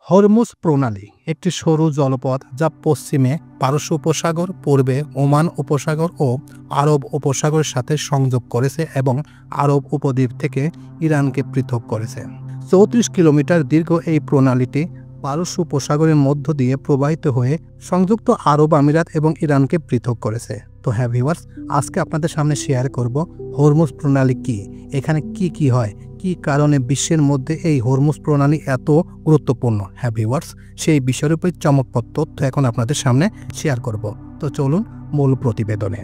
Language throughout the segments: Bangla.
হরমুজ প্রণালী একটি সরু জলপথ যা পশ্চিমে পারস্য উপসাগর, পূর্বে ওমান উপসাগর ও আরব উপসাগরের সাথে সংযোগ করেছে এবং আরব উপদ্বীপ থেকে ইরানকে পৃথক করেছে। 34 কিলোমিটার দীর্ঘ এই প্রণালীটি পারস্য উপসাগরের মধ্য দিয়ে প্রবাহিত হয়ে সংযুক্ত আরব আমিরাত এবং ইরানকে পৃথক করেছে। তো হ্যাঁ ভিউয়ার্স, আজকে আপনাদের সামনে শেয়ার করব হরমুজ প্রণালী কি, এখানে কি কি হয়, কি কারণে বিশ্বের মধ্যে এই হরমুজ প্রণালী এত গুরুত্বপূর্ণ। হ্যাঁ ভিউয়ার্স, সেই বিষয়ের উপর চমকপ্রদ তথ্য এখন আপনাদের সামনে শেয়ার করব। তো চলুন মূল প্রতিবেদনে।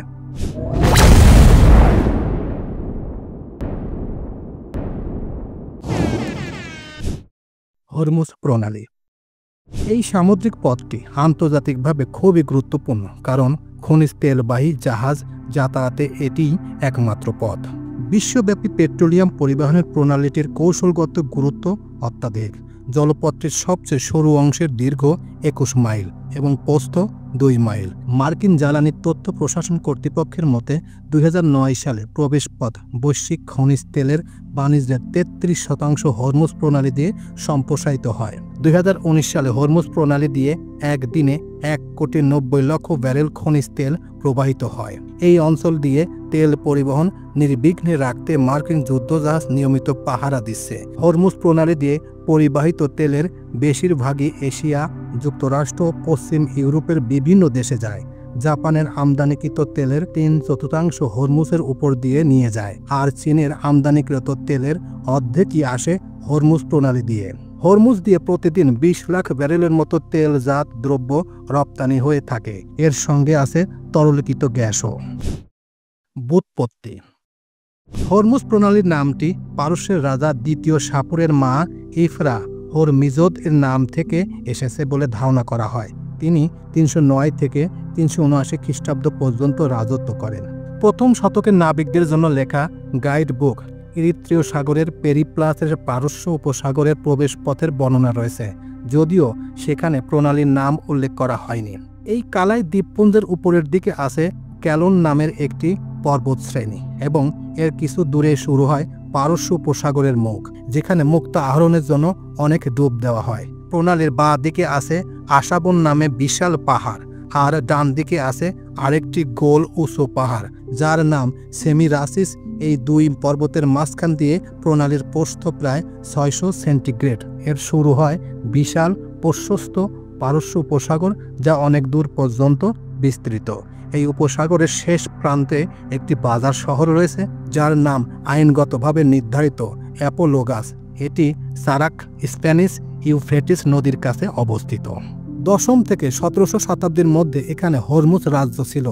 হরমুজ প্রণালী এই সামুদ্রিক পথটি আন্তর্জাতিকভাবে খুবই গুরুত্বপূর্ণ, কারণ খনিজ তেলবাহী জাহাজ যাতায়াতে এটিই একমাত্র পথ। বিশ্বব্যাপী পেট্রোলিয়াম পরিবহনের প্রণালীটির কৌশলগত গুরুত্ব অত্যাধিক। জলপথটির সবচেয়ে সরু অংশের দীর্ঘ 21 মাইল এবং প্রস্থ 2 মাইল। মার্কিন জ্বালানি তথ্য প্রশাসন কর্তৃপক্ষের মতে 2009 সালে প্রবেশপথ বৈশ্বিক খনিজ তেলের বাণিজ্যের 33% হরমুজ প্রণালী দিয়ে সম্প্রসারিত হয়। 2019 সালে হরমুজ প্রণালী দিয়ে একদিনে 1,90,00,000 ব্যারেল খনিজ তেল প্রবাহিত হয়। এই অঞ্চল দিয়ে তেল পরিবহন নির্বিঘ্নে রাখতে মার্কিন যুদ্ধজাহাজ নিয়মিত পাহারা দিচ্ছে। হরমুজ প্রণালী দিয়ে পরিবাহিত তেলের বেশিরভাগই এশিয়া, যুক্তরাষ্ট্র, পশ্চিম ইউরোপের বিভিন্ন দেশে যায়। জাপানের আমদানিকৃত তেলের 3/4 হরমুজের উপর দিয়ে নিয়ে যায়, আর চীনের আমদানিকৃত তেলের অর্ধেকই আসে হরমুজ প্রণালী দিয়ে। হরমুজ দিয়ে প্রতিদিন 20 লাখ ব্যারেলের মতো তেলজাত দ্রব্য রপ্তানি হয়ে থাকে। এর সঙ্গে আছে তরলীকৃত গ্যাসও। ব্যুৎপত্তি: হরমুজ প্রণালীর নামটি পারস্যের রাজা দ্বিতীয় সাপুরের মা ইফরা হরমিজদ এর নাম থেকে এসেছে বলে ধারণা করা হয়। তিনি 309 থেকে 379 খ্রিস্টাব্দ পর্যন্ত রাজত্ব করেন। প্রথম শতকের নাবিকদের জন্য লেখা গাইড বুক ইরিত্রীয় সাগরের পেরিপ্লাসের পারস্য উপসাগরের প্রবেশপথের বর্ণনা রয়েছে, যদিও সেখানে প্রণালীর নাম উল্লেখ করা হয়নি। এই কালাই দ্বীপপুঞ্জের উপরের দিকে আছে ক্যালন নামের একটি পর্বতশ্রেণী এবং এর কিছু দূরে শুরু হয় পারস্য উপসাগরের মুখ, যেখানে মুক্তা আহরণের জন্য অনেক ডুব দেওয়া হয়। প্রণালীর বাঁ দিকে আছে আশাবন নামে বিশাল পাহাড়, আর ডান দিকে আছে আরেকটি গোল উঁচু পাহাড় যার নাম সেমিরাসিস। এই দুই পর্বতের মাঝখান দিয়ে প্রণালীর প্রস্থ প্রায় 600 সেন্টিগ্রেড। এর শুরু হয় বিশাল প্রশস্ত পারস্য উপসাগর, যা অনেক দূর পর্যন্ত বিস্তৃত। এই উপসাগরের শেষ প্রান্তে একটি বাজার শহর রয়েছে যার নাম আইনগতভাবে নির্ধারিত অ্যাপোলোগাস। এটি সারাক স্প্যানিশ ইউফ্রেটিস নদীর কাছে অবস্থিত। 10ম থেকে 17শো শতাব্দীর মধ্যে এখানে হরমুজ রাজ্য ছিল,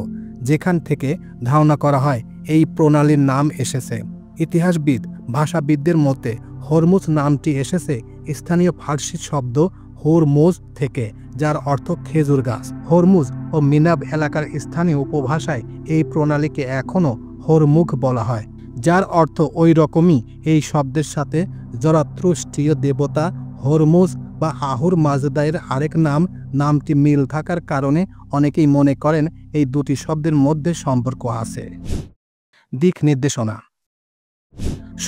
যেখান থেকে ধারণা করা হয় এই প্রণালীর নাম এসেছে। ইতিহাসবিদ, ভাষাবিদদের মতে হরমুজ নামটি এসেছে স্থানীয় ফার্সি শব্দ হুরমুজ থেকে, যার অর্থ খেজুর গাছ। হরমুজ ও মিনাব এলাকার স্থানীয় উপভাষায় এই প্রণালীকে এখনও হরমুখ বলা হয়, যার অর্থ ওই রকমই। এই শব্দের সাথে জরাথ্রুষ্টীয় দেবতা হরমুজ বা আহুর মাজদায়ের আরেক নাম, নামটি মিল থাকার কারণে অনেকেই মনে করেন এই দুটি শব্দের মধ্যে সম্পর্ক আছে। দিক নির্দেশনা: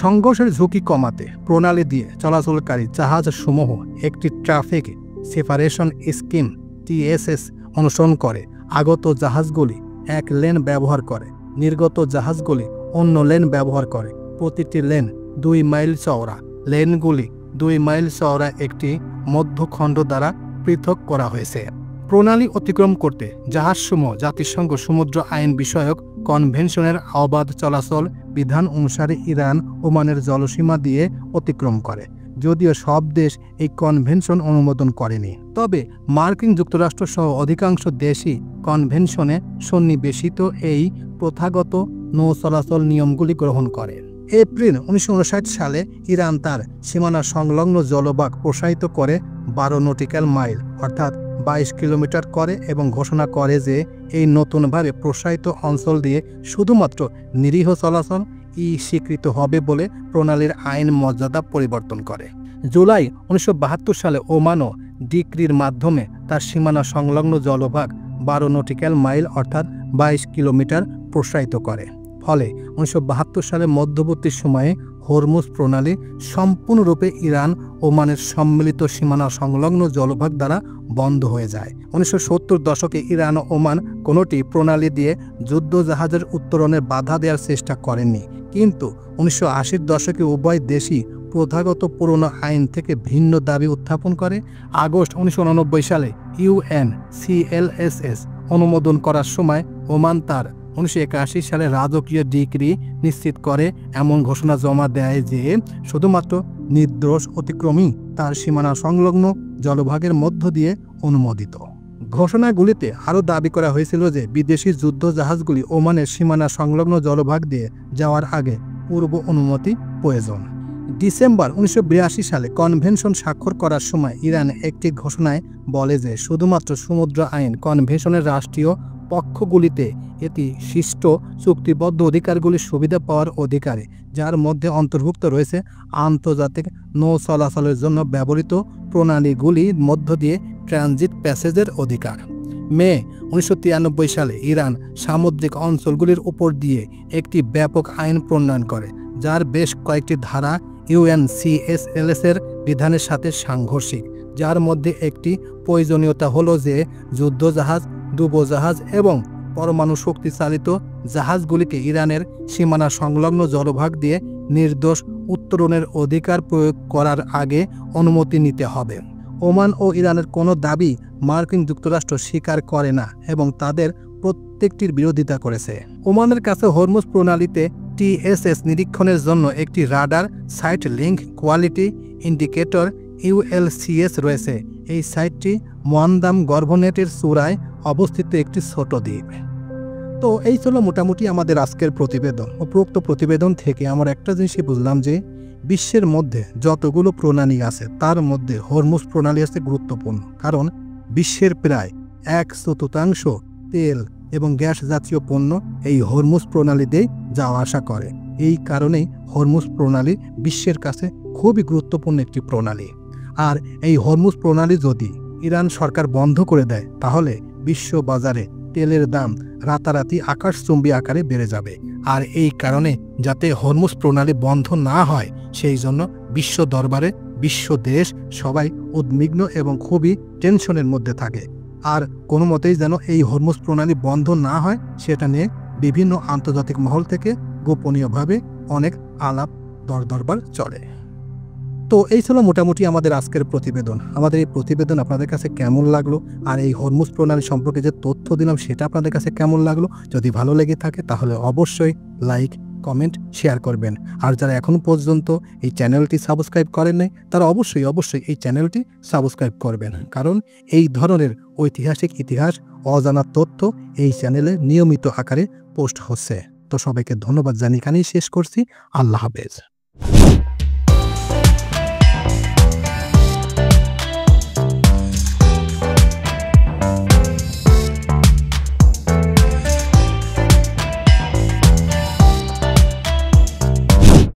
সংঘর্ষের ঝুঁকি কমাতে প্রণালী দিয়ে চলাচলকারী জাহাজসমূহ একটি ট্রাফিক সেপারেশন স্কিম TSS অনুসরণ করে। আগত জাহাজগুলি এক লেন ব্যবহার করে, নির্গত জাহাজগুলি অন্য লেন ব্যবহার করে। প্রতিটি লেন 2 মাইল চওড়া। লেনগুলি 2 মাইল চওড়া একটি মধ্যখণ্ড দ্বারা পৃথক করা হয়েছে। প্রণালী অতিক্রম করতে জাহাজসমূহ জাতিসংঘ সমুদ্র আইন বিষয়ক কনভেনশনের অবাধ চলাচল বিধান অনুসারে ইরান, ওমানের জলসীমা দিয়ে অতিক্রম করে, যদিও সব দেশ এই কনভেনশন অনুমোদন করেনি। তবে মার্কিন যুক্তরাষ্ট্র সহ অধিকাংশ দেশই কনভেনশনে সন্নিবেশিত এই প্রথাগত নৌ চলাচল নিয়মগুলি গ্রহণ করে। এপ্রিল 1959 সালে ইরান তার সীমানা সংলগ্ন জলভাগ প্রসারিত করে 12 নটিক্যাল মাইল অর্থাৎ 22 কিলোমিটার করে এবং ঘোষণা করে যে এই নতুনভাবে প্রসারিত অঞ্চল দিয়ে শুধুমাত্র নিরীহ চলাচল স্বীকৃত হবে বলে প্রণালীর আইন মর্যাদা পরিবর্তন করে। জুলাই 1972 সালে ওমানও ডিক্রির মাধ্যমে তার সীমানা সংলগ্ন জলভাগ 12 নটিক্যাল মাইল অর্থাৎ 22 কিলোমিটার প্রসারিত করে। ফলে 1972 সালে মধ্যবর্তী সময়ে হরমুজ প্রণালী সম্পূর্ণরূপে ইরান ওমানের সম্মিলিত সীমানা সংলগ্ন জলভাগ দ্বারা বন্ধ হয়ে যায়। 1970 দশকে ইরান ও ওমান কোনোটি প্রণালী দিয়ে যুদ্ধজাহাজের উত্তরণে বাধা দেওয়ার চেষ্টা করেননি, কিন্তু 1980 দশকে উভয় দেশই প্রথাগত পুরনো আইন থেকে ভিন্ন দাবি উত্থাপন করে। আগস্ট 1989 সালে UNCLSS অনুমোদন করার সময় ওমান তার 1981 সালে রাজকীয় ডিক্রি নিশ্চিত করে এমন ঘোষণা জমা দেয় যে শুধুমাত্র নির্দোষ অতিক্রমী তার সীমানা সংলগ্ন জলভাগের মধ্য দিয়ে অনুমোদিত। ঘোষণাগুলিতে আরও দাবি করা হয়েছিল যে বিদেশি যুদ্ধজাহাজগুলি ওমানের সীমানা সংলগ্ন জলভাগ দিয়ে যাওয়ার আগে পূর্ব অনুমতি প্রয়োজন। ডিসেম্বর 1982 সালে কনভেনশন স্বাক্ষর করার সময় ইরান একটি ঘোষণায় বলে যে শুধুমাত্র সমুদ্র আইন কনভেনশনের রাষ্ট্রীয় পক্ষগুলিতে এটি সৃষ্ট চুক্তিবদ্ধ অধিকারগুলির সুবিধা পাওয়ার অধিকারে, যার মধ্যে অন্তর্ভুক্ত রয়েছে আন্তর্জাতিক নৌ চলাচলের জন্য ব্যবহৃত প্রণালীগুলির মধ্য দিয়ে ট্রানজিট প্যাসেজের অধিকার। মে 1993 সালে ইরান সামুদ্রিক অঞ্চলগুলির উপর দিয়ে একটি ব্যাপক আইন প্রণয়ন করে, যার বেশ কয়েকটি ধারা UNCLSS এর বিধানের সাথে সাংঘর্ষিক, যার মধ্যে একটি প্রয়োজনীয়তা হলো যে যুদ্ধজাহাজ, ডুবোজাহাজ এবং পরমাণু শক্তি চালিত জাহাজগুলিকে ইরানের সীমানা সংলগ্ন জলভাগ দিয়ে নির্দোষ উত্তরণের অধিকার প্রয়োগ করার আগে অনুমতি নিতে হবে। ওমান ও ইরানের কোনো দাবি মার্কিন যুক্তরাষ্ট্র স্বীকার করে না এবং তাদের প্রত্যেকটির বিরোধিতা করেছে। ওমানের কাছে হরমুজ প্রণালীতে TSS নিরীক্ষণের জন্য একটি radar site link quality indicator ULCS রয়েছে। এই সাইটটি মোয়ান্দাম গভর্নরেটের চূড়ায় অবস্থিত একটি ছোট দ্বীপ। তো এই ছিল মোটামুটি আমাদের আজকের প্রতিবেদন। উপরোক্ত প্রতিবেদন থেকে আমরা একটা জিনিসই বুঝলাম যে বিশ্বের মধ্যে যতগুলো প্রণালী আছে তার মধ্যে হরমুজ প্রণালী আছে গুরুত্বপূর্ণ, কারণ বিশ্বের প্রায় 1/4 তেল এবং গ্যাস জাতীয় পণ্য এই হরমুজ প্রণালীতেই যাওয়া আসা করে। এই কারণেই হরমুজ প্রণালী বিশ্বের কাছে খুবই গুরুত্বপূর্ণ একটি প্রণালী। আর এই হরমুজ প্রণালী যদি ইরান সরকার বন্ধ করে দেয় তাহলে বিশ্ব বাজারে তেলের দাম রাতারাতি আকাশচুম্বী আকারে বেড়ে যাবে। আর এই কারণে যাতে হরমুজ প্রণালী বন্ধ না হয় সেই জন্য বিশ্ব দরবারে বিশ্ব দেশ সবাই উদ্বিগ্ন এবং খুবই টেনশনের মধ্যে থাকে। আর কোনো মতেই যেন এই হরমুজ প্রণালী বন্ধ না হয় সেটা নিয়ে বিভিন্ন আন্তর্জাতিক মহল থেকে গোপনীয়ভাবে অনেক আলাপ দরবার চলে। তো এই ছিল মোটামুটি আমাদের আজকের প্রতিবেদন। আমাদের এই প্রতিবেদন আপনাদের কাছে কেমন লাগলো, আর এই হরমুজ প্রণালী সম্পর্কে যে তথ্য দিলাম সেটা আপনাদের কাছে কেমন লাগলো? যদি ভালো লেগে থাকে তাহলে অবশ্যই লাইক, কমেন্ট, শেয়ার করবেন। আর যারা এখনো পর্যন্ত এই চ্যানেলটি সাবস্ক্রাইব করেন নাই তারা অবশ্যই এই চ্যানেলটি সাবস্ক্রাইব করবেন, কারণ এই ধরনের ঐতিহাসিক ইতিহাস, অজানা তথ্য এই চ্যানেলে নিয়মিত আকারে পোস্ট হচ্ছে। তো সবাইকে ধন্যবাদ জানিয়ে এখানেই শেষ করছি। আল্লাহ হাফেজ।